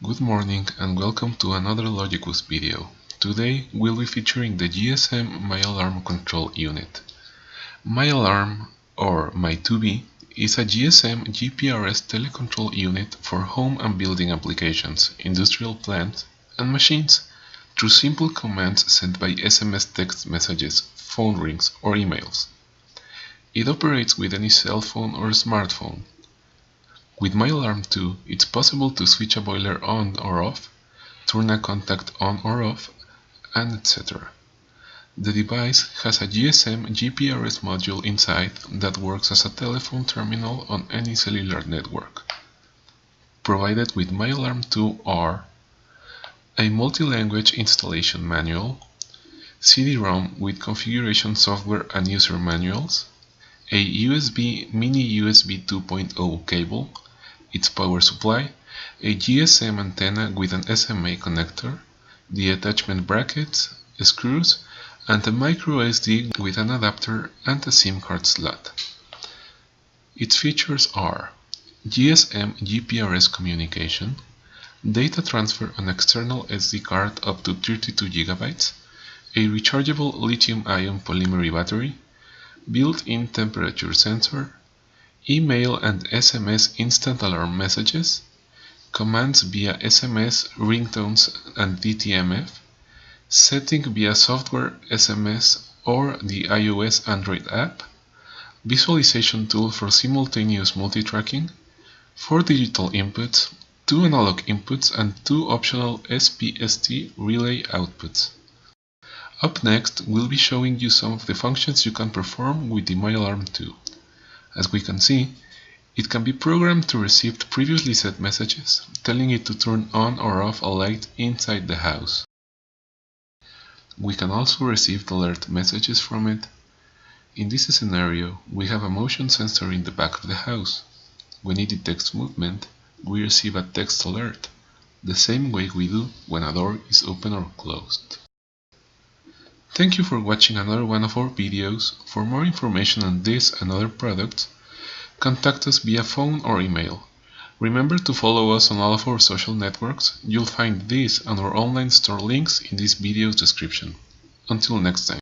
Good morning and welcome to another Logicbus video. Today we'll be featuring the GSM MyAlarm control unit. MyAlarm, or My2B, is a GSM GPRS telecontrol unit for home and building applications, industrial plants, and machines through simple commands sent by SMS text messages, phone rings, or emails. It operates with any cell phone or smartphone. With MyALARM2, it's possible to switch a boiler on or off, turn a contact on or off, and etc. The device has a GSM GPRS module inside that works as a telephone terminal on any cellular network. Provided with MyALARM2 are a multi-language installation manual, CD-ROM with configuration software and user manuals, a USB mini USB 2.0 cable, its power supply, a GSM antenna with an SMA connector, the attachment brackets, screws, and a micro SD with an adapter and a SIM card slot. Its features are GSM GPRS communication, data transfer on external SD card up to 32 GB, a rechargeable lithium-ion polymer battery, built-in temperature sensor, email and SMS instant alarm messages, commands via SMS, ringtones and DTMF, setting via software, SMS or the iOS Android app, visualization tool for simultaneous multitracking, 4 digital inputs, 2 analog inputs and 2 optional SPST relay outputs. Up next, we'll be showing you some of the functions you can perform with the MyALARM2. As we can see, it can be programmed to receive previously set messages, telling it to turn on or off a light inside the house. We can also receive alert messages from it. In this scenario, we have a motion sensor in the back of the house. When it detects movement, we receive a text alert, the same way we do when a door is open or closed. Thank you for watching another one of our videos. For more information on this and other products, contact us via phone or email. Remember to follow us on all of our social networks. You'll find these and our online store links in this video's description. Until next time.